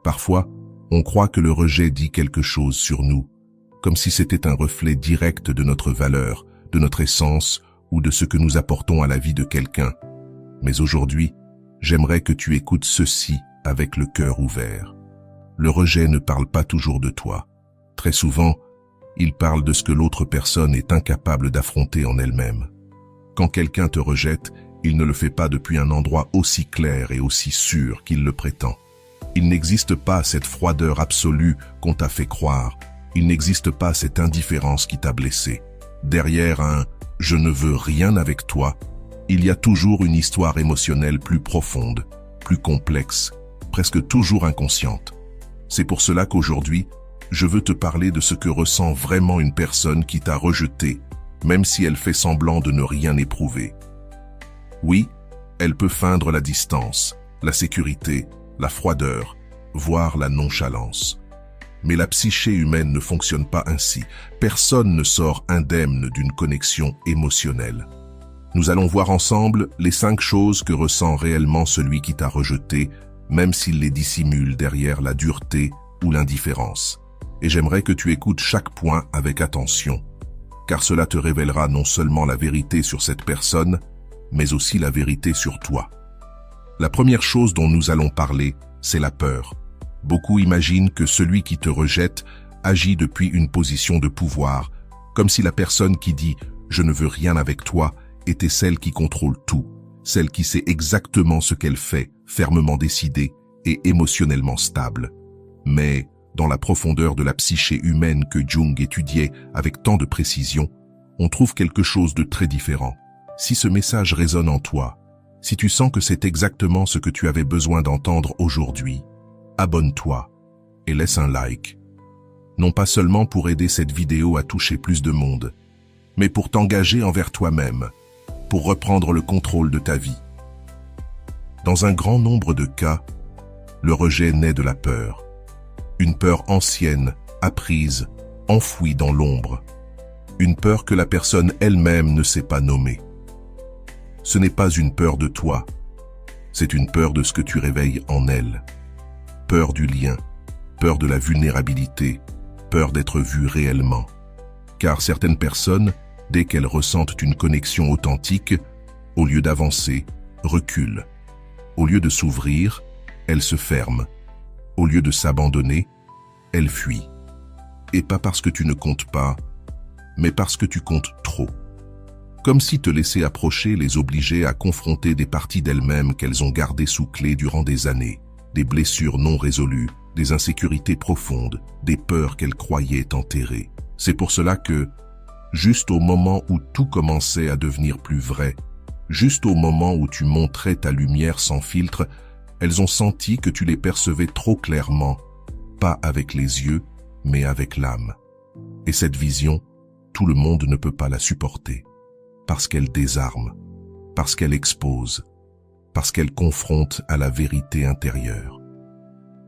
Parfois, on croit que le rejet dit quelque chose sur nous, comme si c'était un reflet direct de notre valeur, de notre essence ou de ce que nous apportons à la vie de quelqu'un. Mais aujourd'hui, j'aimerais que tu écoutes ceci avec le cœur ouvert. Le rejet ne parle pas toujours de toi. Très souvent, il parle de ce que l'autre personne est incapable d'affronter en elle-même. Quand quelqu'un te rejette, il ne le fait pas depuis un endroit aussi clair et aussi sûr qu'il le prétend. Il n'existe pas cette froideur absolue qu'on t'a fait croire. Il n'existe pas cette indifférence qui t'a blessé. Derrière un « je ne veux rien avec toi », il y a toujours une histoire émotionnelle plus profonde, plus complexe, presque toujours inconsciente. C'est pour cela qu'aujourd'hui, je veux te parler de ce que ressent vraiment une personne qui t'a rejeté, même si elle fait semblant de ne rien éprouver. Oui, elle peut feindre la distance, la sécurité, la froideur, voire la nonchalance. Mais la psyché humaine ne fonctionne pas ainsi. Personne ne sort indemne d'une connexion émotionnelle. Nous allons voir ensemble les 5 choses que ressent réellement celui qui t'a rejeté, même s'il les dissimule derrière la dureté ou l'indifférence. Et j'aimerais que tu écoutes chaque point avec attention, car cela te révélera non seulement la vérité sur cette personne, mais aussi la vérité sur toi. La première chose dont nous allons parler, c'est la peur. Beaucoup imaginent que celui qui te rejette agit depuis une position de pouvoir, comme si la personne qui dit « je ne veux rien avec toi » était celle qui contrôle tout, celle qui sait exactement ce qu'elle fait, fermement décidée et émotionnellement stable. Mais, dans la profondeur de la psyché humaine que Jung étudiait avec tant de précision, on trouve quelque chose de très différent. Si ce message résonne en toi, si tu sens que c'est exactement ce que tu avais besoin d'entendre aujourd'hui, abonne-toi et laisse un like. Non pas seulement pour aider cette vidéo à toucher plus de monde, mais pour t'engager envers toi-même, pour reprendre le contrôle de ta vie. Dans un grand nombre de cas, le rejet naît de la peur. Une peur ancienne, apprise, enfouie dans l'ombre. Une peur que la personne elle-même ne sait pas nommer. Ce n'est pas une peur de toi, c'est une peur de ce que tu réveilles en elle. Peur du lien, peur de la vulnérabilité, peur d'être vue réellement. Car certaines personnes, dès qu'elles ressentent une connexion authentique, au lieu d'avancer, reculent. Au lieu de s'ouvrir, elles se ferment. Au lieu de s'abandonner, elles fuient. Et pas parce que tu ne comptes pas, mais parce que tu comptes trop. Comme si te laisser approcher les obligeait à confronter des parties d'elles-mêmes qu'elles ont gardées sous clé durant des années, des blessures non résolues, des insécurités profondes, des peurs qu'elles croyaient enterrées. C'est pour cela que, juste au moment où tout commençait à devenir plus vrai, juste au moment où tu montrais ta lumière sans filtre, elles ont senti que tu les percevais trop clairement, pas avec les yeux, mais avec l'âme. Et cette vision, tout le monde ne peut pas la supporter, parce qu'elle désarme, parce qu'elle expose, parce qu'elle confronte à la vérité intérieure.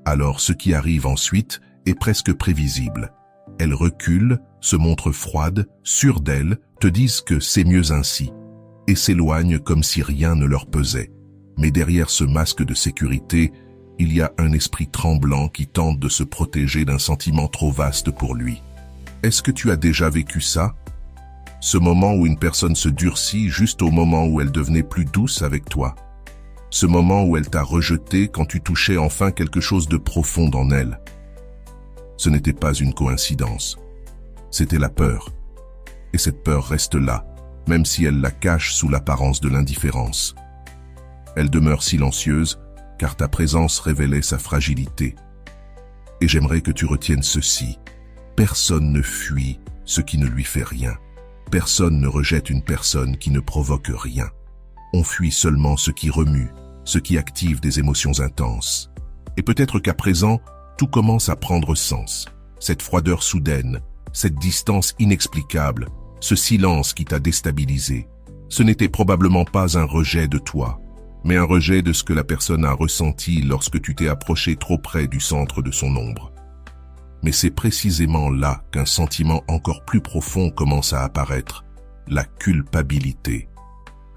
Alors ce qui arrive ensuite est presque prévisible. Elles reculent, se montrent froides, sûres d'elles, te disent que c'est mieux ainsi, et s'éloignent comme si rien ne leur pesait. Mais derrière ce masque de sécurité, il y a un esprit tremblant qui tente de se protéger d'un sentiment trop vaste pour lui. Est-ce que tu as déjà vécu ça? Ce moment où une personne se durcit juste au moment où elle devenait plus douce avec toi. Ce moment où elle t'a rejeté quand tu touchais enfin quelque chose de profond en elle. Ce n'était pas une coïncidence. C'était la peur. Et cette peur reste là, même si elle la cache sous l'apparence de l'indifférence. Elle demeure silencieuse, car ta présence révélait sa fragilité. Et j'aimerais que tu retiennes ceci. Personne ne fuit ce qui ne lui fait rien. Personne ne rejette une personne qui ne provoque rien. On fuit seulement ce qui remue, ce qui active des émotions intenses. Et peut-être qu'à présent, tout commence à prendre sens. Cette froideur soudaine, cette distance inexplicable, ce silence qui t'a déstabilisé. Ce n'était probablement pas un rejet de toi, mais un rejet de ce que la personne a ressenti lorsque tu t'es approché trop près du centre de son ombre. Mais c'est précisément là qu'un sentiment encore plus profond commence à apparaître, la culpabilité.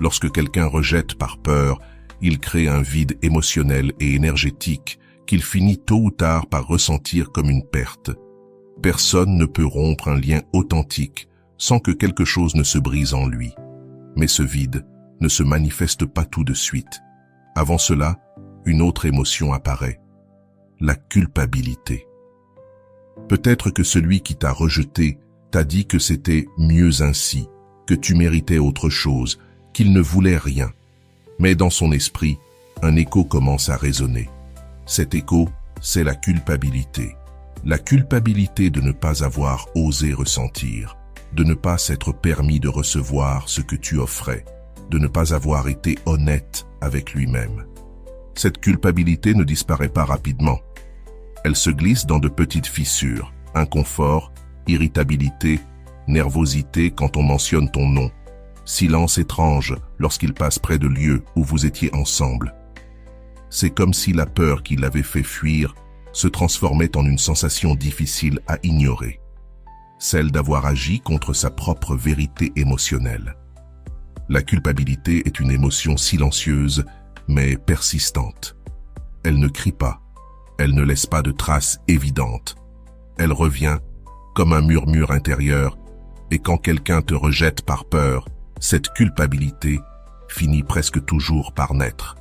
Lorsque quelqu'un rejette par peur, il crée un vide émotionnel et énergétique qu'il finit tôt ou tard par ressentir comme une perte. Personne ne peut rompre un lien authentique sans que quelque chose ne se brise en lui. Mais ce vide ne se manifeste pas tout de suite. Avant cela, une autre émotion apparaît, la culpabilité. Peut-être que celui qui t'a rejeté t'a dit que c'était mieux ainsi, que tu méritais autre chose, qu'il ne voulait rien. Mais dans son esprit, un écho commence à résonner. Cet écho, c'est la culpabilité. La culpabilité de ne pas avoir osé ressentir, de ne pas s'être permis de recevoir ce que tu offrais, de ne pas avoir été honnête avec lui-même. Cette culpabilité ne disparaît pas rapidement. Elle se glisse dans de petites fissures, inconfort, irritabilité, nervosité quand on mentionne ton nom, silence étrange lorsqu'il passe près de lieux où vous étiez ensemble. C'est comme si la peur qui l'avait fait fuir se transformait en une sensation difficile à ignorer, celle d'avoir agi contre sa propre vérité émotionnelle. La culpabilité est une émotion silencieuse, mais persistante. Elle ne crie pas, elle ne laisse pas de traces évidentes. Elle revient comme un murmure intérieur, et quand quelqu'un te rejette par peur, cette culpabilité finit presque toujours par naître.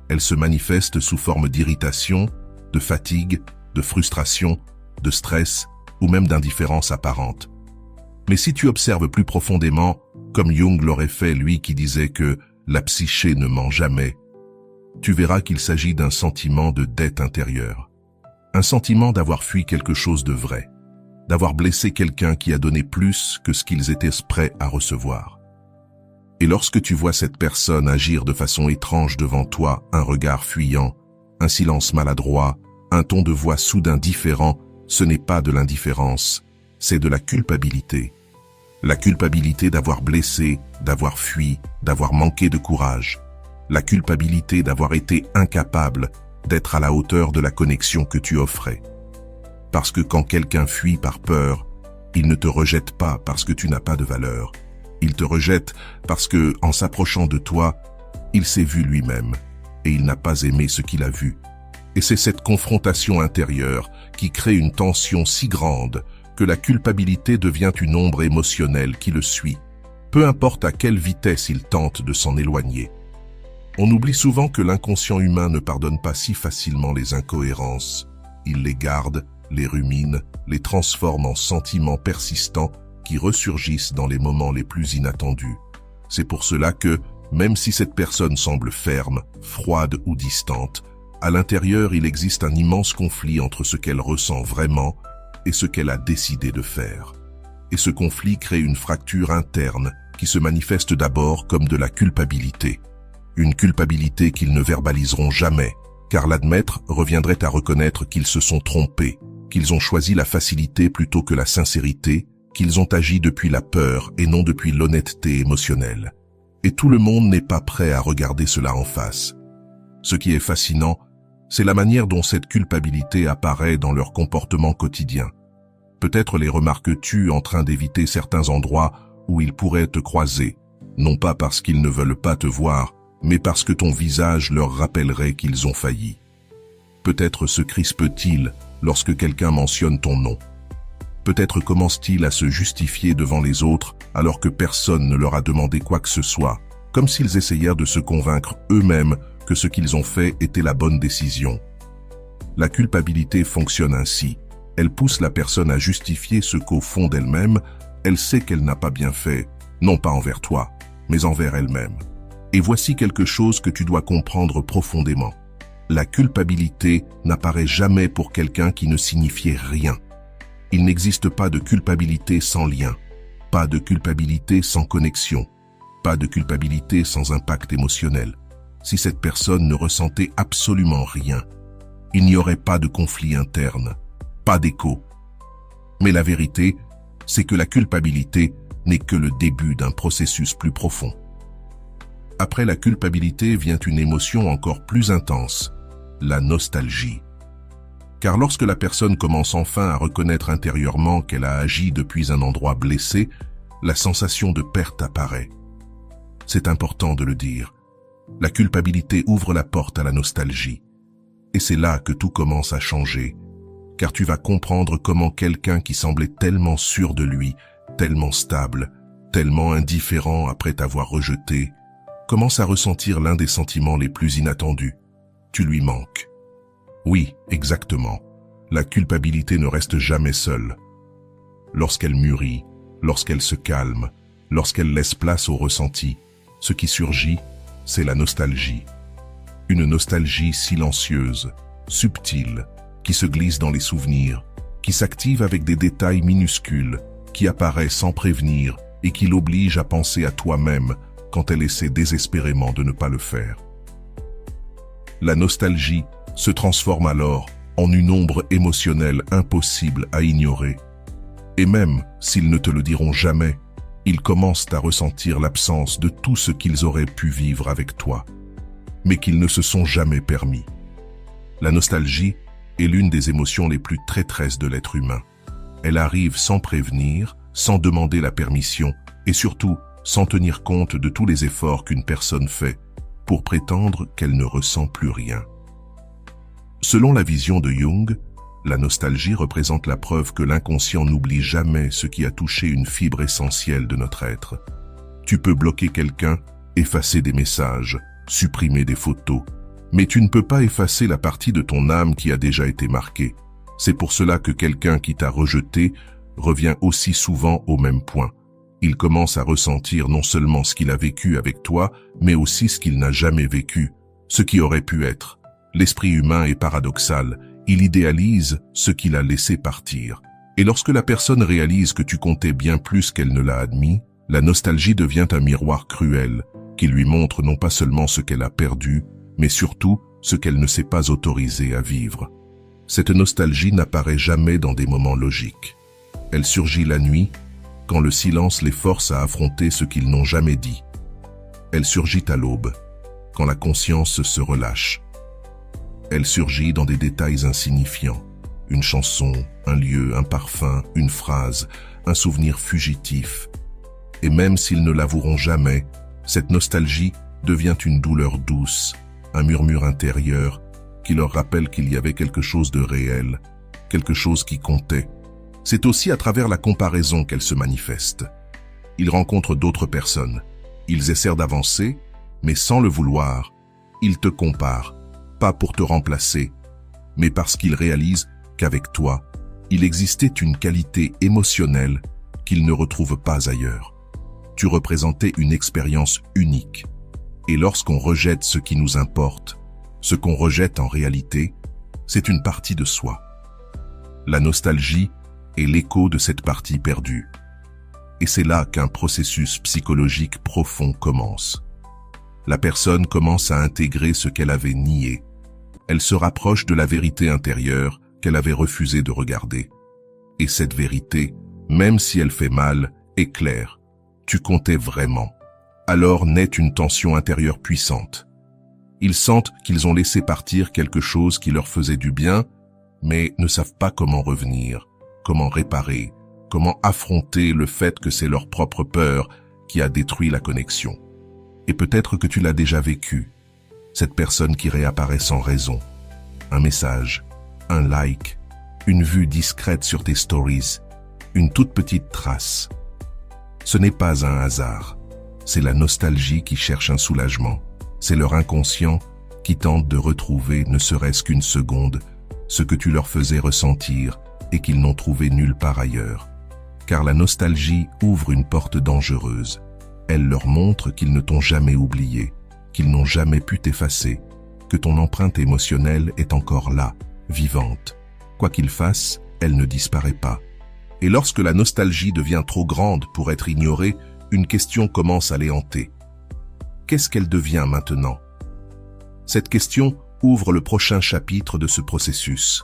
Elle se manifeste sous forme d'irritation, de fatigue, de frustration, de stress ou même d'indifférence apparente. Mais si tu observes plus profondément, comme Jung l'aurait fait, lui qui disait que la psyché ne ment jamais, tu verras qu'il s'agit d'un sentiment de dette intérieure. Un sentiment d'avoir fui quelque chose de vrai, d'avoir blessé quelqu'un qui a donné plus que ce qu'ils étaient prêts à recevoir. Et lorsque tu vois cette personne agir de façon étrange devant toi, un regard fuyant, un silence maladroit, un ton de voix soudain différent, ce n'est pas de l'indifférence, c'est de la culpabilité. La culpabilité d'avoir blessé, d'avoir fui, d'avoir manqué de courage. La culpabilité d'avoir été incapable d'être à la hauteur de la connexion que tu offrais. Parce que quand quelqu'un fuit par peur, il ne te rejette pas parce que tu n'as pas de valeur. Il te rejette parce que, en s'approchant de toi, il s'est vu lui-même et il n'a pas aimé ce qu'il a vu. Et c'est cette confrontation intérieure qui crée une tension si grande que la culpabilité devient une ombre émotionnelle qui le suit, peu importe à quelle vitesse il tente de s'en éloigner. On oublie souvent que l'inconscient humain ne pardonne pas si facilement les incohérences. Il les garde, les rumine, les transforme en sentiments persistants qui ressurgissent dans les moments les plus inattendus. C'est pour cela que, même si cette personne semble ferme, froide ou distante, à l'intérieur il existe un immense conflit entre ce qu'elle ressent vraiment et ce qu'elle a décidé de faire. Et ce conflit crée une fracture interne qui se manifeste d'abord comme de la culpabilité. Une culpabilité qu'ils ne verbaliseront jamais, car l'admettre reviendrait à reconnaître qu'ils se sont trompés, qu'ils ont choisi la facilité plutôt que la sincérité, qu'ils ont agi depuis la peur et non depuis l'honnêteté émotionnelle. Et tout le monde n'est pas prêt à regarder cela en face. Ce qui est fascinant, c'est la manière dont cette culpabilité apparaît dans leur comportement quotidien. Peut-être les remarques-tu en train d'éviter certains endroits où ils pourraient te croiser, non pas parce qu'ils ne veulent pas te voir, mais parce que ton visage leur rappellerait qu'ils ont failli. Peut-être se crispe-t-il lorsque quelqu'un mentionne ton nom. Peut-être commence-t-il à se justifier devant les autres alors que personne ne leur a demandé quoi que ce soit, comme s'ils essayèrent de se convaincre eux-mêmes que ce qu'ils ont fait était la bonne décision. La culpabilité fonctionne ainsi. Elle pousse la personne à justifier ce qu'au fond d'elle-même, elle sait qu'elle n'a pas bien fait, non pas envers toi, mais envers elle-même. Et voici quelque chose que tu dois comprendre profondément. La culpabilité n'apparaît jamais pour quelqu'un qui ne signifiait rien. Il n'existe pas de culpabilité sans lien, pas de culpabilité sans connexion, pas de culpabilité sans impact émotionnel. Si cette personne ne ressentait absolument rien, il n'y aurait pas de conflit interne, pas d'écho. Mais la vérité, c'est que la culpabilité n'est que le début d'un processus plus profond. Après la culpabilité vient une émotion encore plus intense, la nostalgie. Car lorsque la personne commence enfin à reconnaître intérieurement qu'elle a agi depuis un endroit blessé, la sensation de perte apparaît. C'est important de le dire. La culpabilité ouvre la porte à la nostalgie. Et c'est là que tout commence à changer, car tu vas comprendre comment quelqu'un qui semblait tellement sûr de lui, tellement stable, tellement indifférent après t'avoir rejeté, commence à ressentir l'un des sentiments les plus inattendus. Tu lui manques. Oui, exactement. La culpabilité ne reste jamais seule. Lorsqu'elle mûrit, lorsqu'elle se calme, lorsqu'elle laisse place au ressenti, ce qui surgit, c'est la nostalgie. Une nostalgie silencieuse, subtile, qui se glisse dans les souvenirs, qui s'active avec des détails minuscules, qui apparaît sans prévenir et qui l'oblige à penser à toi-même quand elle essaie désespérément de ne pas le faire. La nostalgie se transforme alors en une ombre émotionnelle impossible à ignorer. Et même s'ils ne te le diront jamais, ils commencent à ressentir l'absence de tout ce qu'ils auraient pu vivre avec toi, mais qu'ils ne se sont jamais permis. La nostalgie est l'une des émotions les plus traîtresses de l'être humain. Elle arrive sans prévenir, sans demander la permission, et surtout sans tenir compte de tous les efforts qu'une personne fait pour prétendre qu'elle ne ressent plus rien. Selon la vision de Jung, la nostalgie représente la preuve que l'inconscient n'oublie jamais ce qui a touché une fibre essentielle de notre être. Tu peux bloquer quelqu'un, effacer des messages, supprimer des photos, mais tu ne peux pas effacer la partie de ton âme qui a déjà été marquée. C'est pour cela que quelqu'un qui t'a rejeté revient aussi souvent au même point. Il commence à ressentir non seulement ce qu'il a vécu avec toi, mais aussi ce qu'il n'a jamais vécu, ce qui aurait pu être. L'esprit humain est paradoxal, il idéalise ce qu'il a laissé partir. Et lorsque la personne réalise que tu comptais bien plus qu'elle ne l'a admis, la nostalgie devient un miroir cruel, qui lui montre non pas seulement ce qu'elle a perdu, mais surtout ce qu'elle ne s'est pas autorisée à vivre. Cette nostalgie n'apparaît jamais dans des moments logiques. Elle surgit la nuit, quand le silence les force à affronter ce qu'ils n'ont jamais dit. Elle surgit à l'aube, quand la conscience se relâche. Elle surgit dans des détails insignifiants. Une chanson, un lieu, un parfum, une phrase, un souvenir fugitif. Et même s'ils ne l'avoueront jamais, cette nostalgie devient une douleur douce, un murmure intérieur qui leur rappelle qu'il y avait quelque chose de réel, quelque chose qui comptait. C'est aussi à travers la comparaison qu'elle se manifeste. Ils rencontrent d'autres personnes. Ils essaient d'avancer, mais sans le vouloir. Ils te comparent, pas pour te remplacer, mais parce qu'ils réalisent qu'avec toi, il existait une qualité émotionnelle qu'ils ne retrouvent pas ailleurs. Tu représentais une expérience unique. Et lorsqu'on rejette ce qui nous importe, ce qu'on rejette en réalité, c'est une partie de soi. La nostalgie est l'écho de cette partie perdue. Et c'est là qu'un processus psychologique profond commence. La personne commence à intégrer ce qu'elle avait nié. Elle se rapproche de la vérité intérieure qu'elle avait refusé de regarder. Et cette vérité, même si elle fait mal, est claire. Tu comptais vraiment. Alors naît une tension intérieure puissante. Ils sentent qu'ils ont laissé partir quelque chose qui leur faisait du bien, mais ne savent pas comment revenir, comment réparer, comment affronter le fait que c'est leur propre peur qui a détruit la connexion. Et peut-être que tu l'as déjà vécu, cette personne qui réapparaît sans raison. Un message, un like, une vue discrète sur tes stories, une toute petite trace. Ce n'est pas un hasard, c'est la nostalgie qui cherche un soulagement. C'est leur inconscient qui tente de retrouver, ne serait-ce qu'une seconde, ce que tu leur faisais ressentir et qu'ils n'ont trouvé nulle part ailleurs. Car la nostalgie ouvre une porte dangereuse. Elle leur montre qu'ils ne t'ont jamais oublié, qu'ils n'ont jamais pu t'effacer, que ton empreinte émotionnelle est encore là, vivante. Quoi qu'ils fassent, elle ne disparaît pas. Et lorsque la nostalgie devient trop grande pour être ignorée, une question commence à les hanter. Qu'est-ce qu'elle devient maintenant? Cette question ouvre le prochain chapitre de ce processus,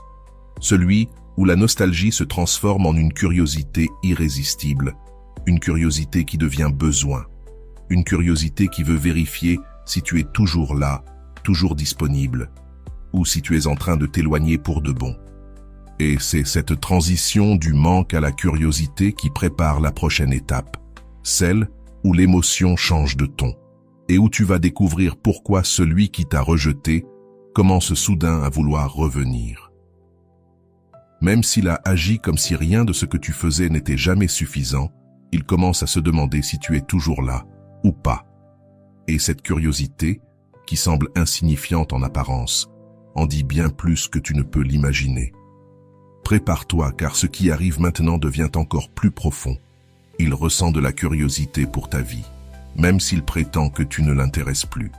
celui où la nostalgie se transforme en une curiosité irrésistible, une curiosité qui devient besoin, une curiosité qui veut vérifier si tu es toujours là, toujours disponible, ou si tu es en train de t'éloigner pour de bon. Et c'est cette transition du manque à la curiosité qui prépare la prochaine étape, celle où l'émotion change de ton, et où tu vas découvrir pourquoi celui qui t'a rejeté commence soudain à vouloir revenir. Même s'il a agi comme si rien de ce que tu faisais n'était jamais suffisant, il commence à se demander si tu es toujours là ou pas. Et cette curiosité, qui semble insignifiante en apparence, en dit bien plus que tu ne peux l'imaginer. Prépare-toi, car ce qui arrive maintenant devient encore plus profond. Il ressent de la curiosité pour ta vie, même s'il prétend que tu ne l'intéresses plus.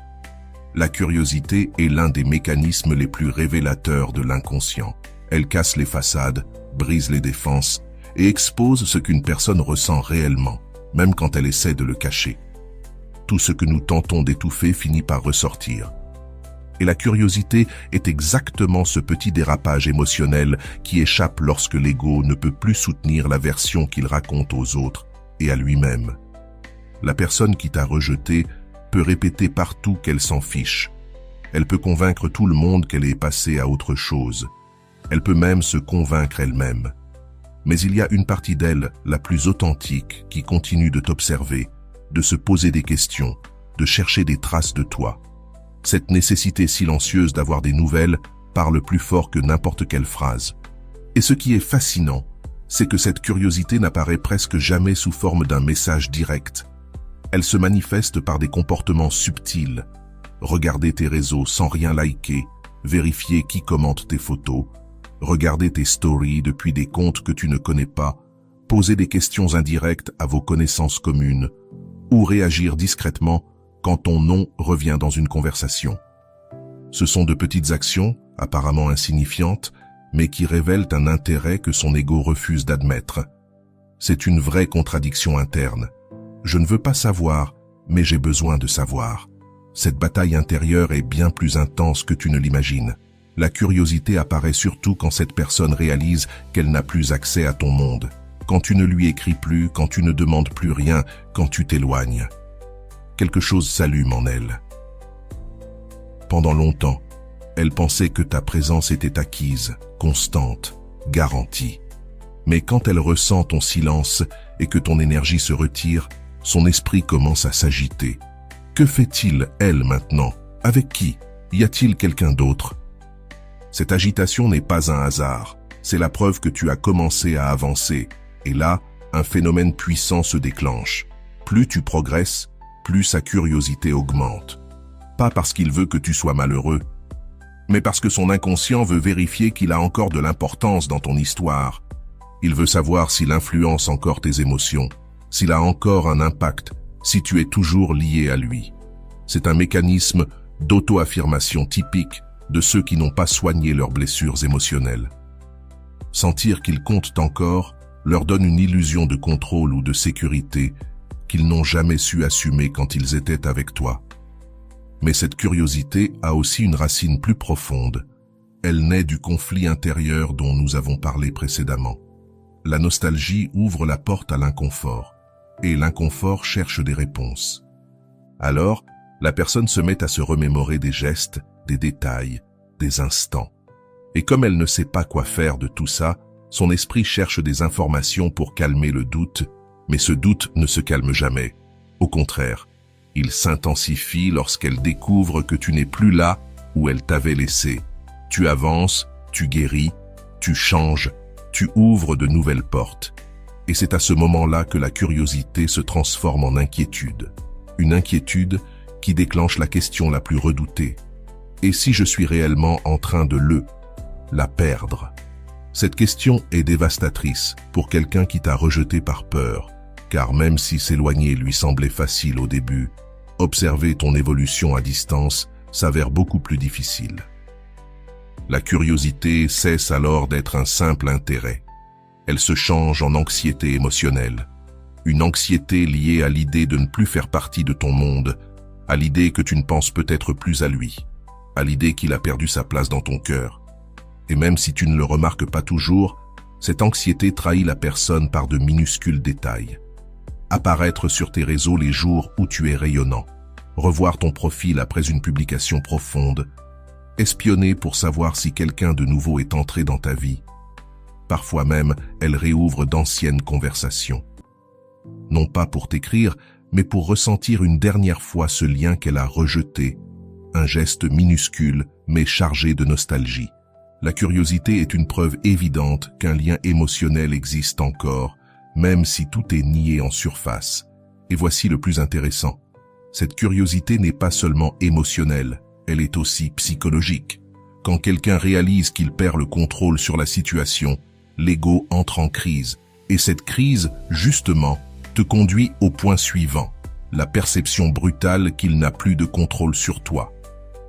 La curiosité est l'un des mécanismes les plus révélateurs de l'inconscient. Elle casse les façades, brise les défenses et expose ce qu'une personne ressent réellement, même quand elle essaie de le cacher. Tout ce que nous tentons d'étouffer finit par ressortir. Et la curiosité est exactement ce petit dérapage émotionnel qui échappe lorsque l'ego ne peut plus soutenir la version qu'il raconte aux autres et à lui-même. La personne qui t'a rejeté peut répéter partout qu'elle s'en fiche. Elle peut convaincre tout le monde qu'elle est passée à autre chose. Elle peut même se convaincre elle-même. Mais il y a une partie d'elle, la plus authentique, qui continue de t'observer, de se poser des questions, de chercher des traces de toi. Cette nécessité silencieuse d'avoir des nouvelles parle plus fort que n'importe quelle phrase. Et ce qui est fascinant, c'est que cette curiosité n'apparaît presque jamais sous forme d'un message direct. Elle se manifeste par des comportements subtils. Regarder tes réseaux sans rien liker, vérifier qui commente tes photos, regarder tes stories depuis des comptes que tu ne connais pas, poser des questions indirectes à vos connaissances communes, ou réagir discrètement quand ton nom revient dans une conversation. Ce sont de petites actions, apparemment insignifiantes, mais qui révèlent un intérêt que son ego refuse d'admettre. C'est une vraie contradiction interne. Je ne veux pas savoir, mais j'ai besoin de savoir. Cette bataille intérieure est bien plus intense que tu ne l'imagines. La curiosité apparaît surtout quand cette personne réalise qu'elle n'a plus accès à ton monde, quand tu ne lui écris plus, quand tu ne demandes plus rien, quand tu t'éloignes. Quelque chose s'allume en elle. Pendant longtemps, elle pensait que ta présence était acquise, constante, garantie. Mais quand elle ressent ton silence et que ton énergie se retire, son esprit commence à s'agiter. Que fait-il, elle, maintenant? Avec qui? Y a-t-il quelqu'un d'autre? Cette agitation n'est pas un hasard. C'est la preuve que tu as commencé à avancer. Et là, un phénomène puissant se déclenche. Plus tu progresses, plus sa curiosité augmente. Pas parce qu'il veut que tu sois malheureux, mais parce que son inconscient veut vérifier qu'il a encore de l'importance dans ton histoire. Il veut savoir s'il influence encore tes émotions, s'il a encore un impact, si tu es toujours lié à lui. C'est un mécanisme d'auto-affirmation typique de ceux qui n'ont pas soigné leurs blessures émotionnelles. Sentir qu'ils comptent encore leur donne une illusion de contrôle ou de sécurité qu'ils n'ont jamais su assumer quand ils étaient avec toi. Mais cette curiosité a aussi une racine plus profonde. Elle naît du conflit intérieur dont nous avons parlé précédemment. La nostalgie ouvre la porte à l'inconfort, et l'inconfort cherche des réponses. Alors, la personne se met à se remémorer des gestes, des détails, des instants. Et comme elle ne sait pas quoi faire de tout ça, son esprit cherche des informations pour calmer le doute, mais ce doute ne se calme jamais. Au contraire, il s'intensifie lorsqu'elle découvre que tu n'es plus là où elle t'avait laissé. Tu avances, tu guéris, tu changes, tu ouvres de nouvelles portes. Et c'est à ce moment-là que la curiosité se transforme en inquiétude. Une inquiétude qui déclenche la question la plus redoutée. Et si je suis réellement en train de la perdre? Cette question est dévastatrice pour quelqu'un qui t'a rejeté par peur, car même si s'éloigner lui semblait facile au début, observer ton évolution à distance s'avère beaucoup plus difficile. La curiosité cesse alors d'être un simple intérêt. Elle se change en anxiété émotionnelle. Une anxiété liée à l'idée de ne plus faire partie de ton monde, à l'idée que tu ne penses peut-être plus à lui, à l'idée qu'il a perdu sa place dans ton cœur. Et même si tu ne le remarques pas toujours, cette anxiété trahit la personne par de minuscules détails. Apparaître sur tes réseaux les jours où tu es rayonnant, revoir ton profil après une publication profonde, espionner pour savoir si quelqu'un de nouveau est entré dans ta vie. Parfois même, elle réouvre d'anciennes conversations. Non pas pour t'écrire, mais pour ressentir une dernière fois ce lien qu'elle a rejeté, un geste minuscule mais chargée de nostalgie. La curiosité est une preuve évidente qu'un lien émotionnel existe encore, même si tout est nié en surface. Et voici le plus intéressant. Cette curiosité n'est pas seulement émotionnelle, elle est aussi psychologique. Quand quelqu'un réalise qu'il perd le contrôle sur la situation, l'ego entre en crise. Et cette crise, justement, te conduit au point suivant, la perception brutale qu'il n'a plus de contrôle sur toi.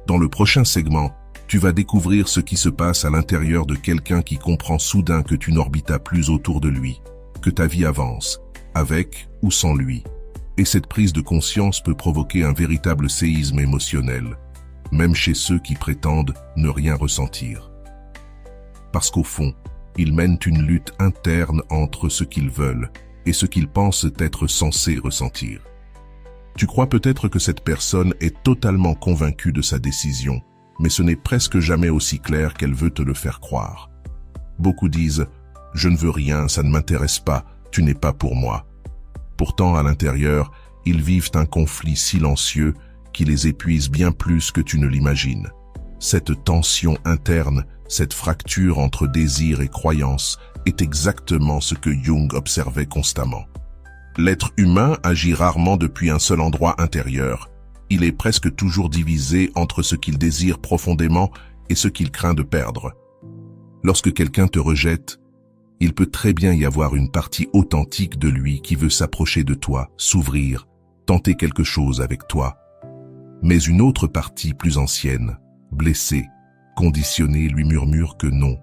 Dans le prochain segment, tu vas découvrir ce qui se passe à l'intérieur de quelqu'un qui comprend soudain que tu n'orbitas plus autour de lui, que ta vie avance, avec ou sans lui. Et cette prise de conscience peut provoquer un véritable séisme émotionnel, même chez ceux qui prétendent ne rien ressentir. Parce qu'au fond, ils mènent une lutte interne entre ce qu'ils veulent et ce qu'ils pensent être censés ressentir. Tu crois peut-être que cette personne est totalement convaincue de sa décision, mais ce n'est presque jamais aussi clair qu'elle veut te le faire croire. Beaucoup disent « Je ne veux rien, ça ne m'intéresse pas, tu n'es pas pour moi ». Pourtant, à l'intérieur, ils vivent un conflit silencieux qui les épuise bien plus que tu ne l'imagines. Cette tension interne, cette fracture entre désir et croyance, est exactement ce que Jung observait constamment. L'être humain agit rarement depuis un seul endroit intérieur. Il est presque toujours divisé entre ce qu'il désire profondément et ce qu'il craint de perdre. Lorsque quelqu'un te rejette, il peut très bien y avoir une partie authentique de lui qui veut s'approcher de toi, s'ouvrir, tenter quelque chose avec toi. Mais une autre partie plus ancienne, blessée, conditionnée, lui murmure que non,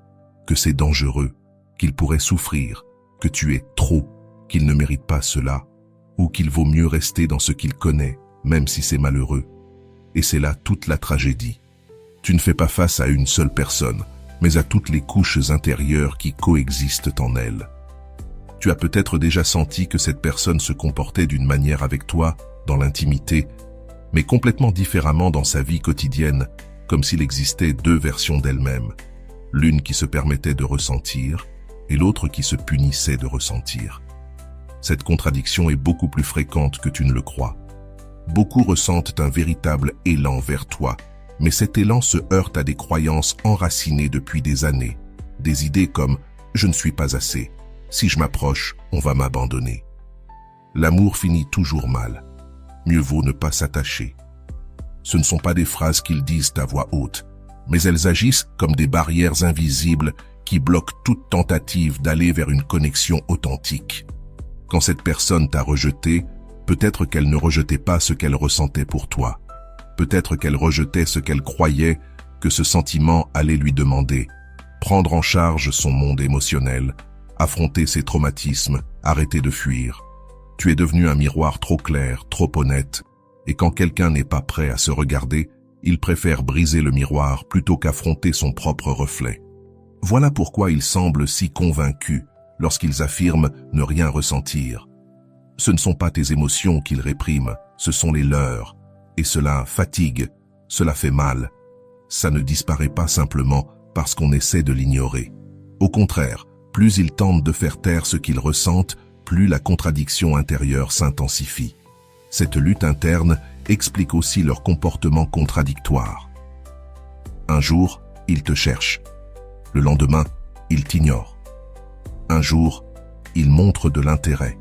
que c'est dangereux, qu'il pourrait souffrir, que tu es trop, qu'il ne mérite pas cela, ou qu'il vaut mieux rester dans ce qu'il connaît, même si c'est malheureux. Et c'est là toute la tragédie. Tu ne fais pas face à une seule personne, mais à toutes les couches intérieures qui coexistent en elle. Tu as peut-être déjà senti que cette personne se comportait d'une manière avec toi, dans l'intimité, mais complètement différemment dans sa vie quotidienne, comme s'il existait deux versions d'elle-même, l'une qui se permettait de ressentir et l'autre qui se punissait de ressentir. Cette contradiction est beaucoup plus fréquente que tu ne le crois. Beaucoup ressentent un véritable élan vers toi, mais cet élan se heurte à des croyances enracinées depuis des années, des idées comme « je ne suis pas assez »,« si je m'approche, on va m'abandonner ». L'amour finit toujours mal. Mieux vaut ne pas s'attacher. Ce ne sont pas des phrases qu'ils disent à voix haute, mais elles agissent comme des barrières invisibles qui bloquent toute tentative d'aller vers une connexion authentique. Quand cette personne t'a rejeté, peut-être qu'elle ne rejetait pas ce qu'elle ressentait pour toi. Peut-être qu'elle rejetait ce qu'elle croyait que ce sentiment allait lui demander. Prendre en charge son monde émotionnel, affronter ses traumatismes, arrêter de fuir. Tu es devenu un miroir trop clair, trop honnête, et quand quelqu'un n'est pas prêt à se regarder, il préfère briser le miroir plutôt qu'affronter son propre reflet. Voilà pourquoi ils semblent si convaincus lorsqu'ils affirment ne rien ressentir. Ce ne sont pas tes émotions qu'ils répriment, ce sont les leurs. Et cela fatigue, cela fait mal. Ça ne disparaît pas simplement parce qu'on essaie de l'ignorer. Au contraire, plus ils tentent de faire taire ce qu'ils ressentent, plus la contradiction intérieure s'intensifie. Cette lutte interne explique aussi leur comportement contradictoire. Un jour, ils te cherchent. Le lendemain, ils t'ignorent. Un jour, ils montrent de l'intérêt.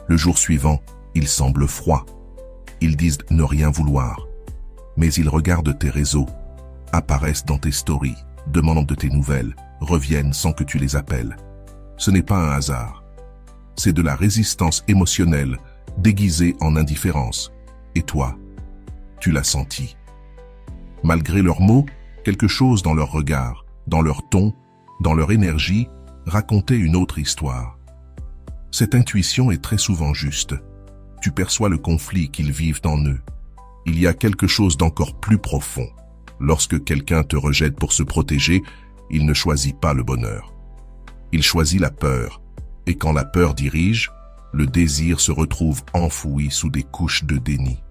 Le jour suivant, ils semblent froids. Ils disent ne rien vouloir. Mais ils regardent tes réseaux, apparaissent dans tes stories, demandent de tes nouvelles, reviennent sans que tu les appelles. Ce n'est pas un hasard. C'est de la résistance émotionnelle déguisée en indifférence. Et toi, tu l'as senti. Malgré leurs mots, quelque chose dans leur regard, dans leur ton, dans leur énergie, racontait une autre histoire. Cette intuition est très souvent juste. Tu perçois le conflit qu'ils vivent en eux. Il y a quelque chose d'encore plus profond. Lorsque quelqu'un te rejette pour se protéger, il ne choisit pas le bonheur. Il choisit la peur. Et quand la peur dirige, le désir se retrouve enfoui sous des couches de déni.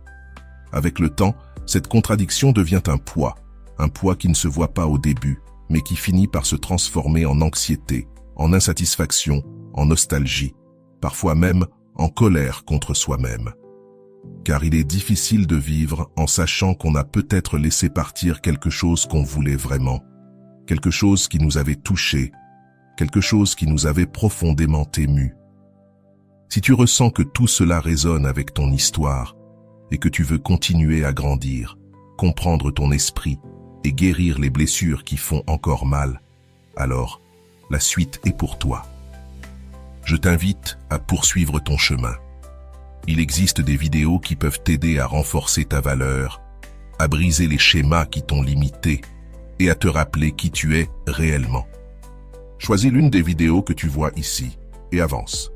Avec le temps, cette contradiction devient un poids qui ne se voit pas au début, mais qui finit par se transformer en anxiété, en insatisfaction, en nostalgie, parfois même en colère contre soi-même. car il est difficile de vivre en sachant qu'on a peut-être laissé partir quelque chose qu'on voulait vraiment, quelque chose qui nous avait touchés, quelque chose qui nous avait profondément émus. Si tu ressens que tout cela résonne avec ton histoire et que tu veux continuer à grandir, comprendre ton esprit et guérir les blessures qui font encore mal, alors la suite est pour toi. Je t'invite à poursuivre ton chemin. Il existe des vidéos qui peuvent t'aider à renforcer ta valeur, à briser les schémas qui t'ont limité et à te rappeler qui tu es réellement. Choisis l'une des vidéos que tu vois ici et avance.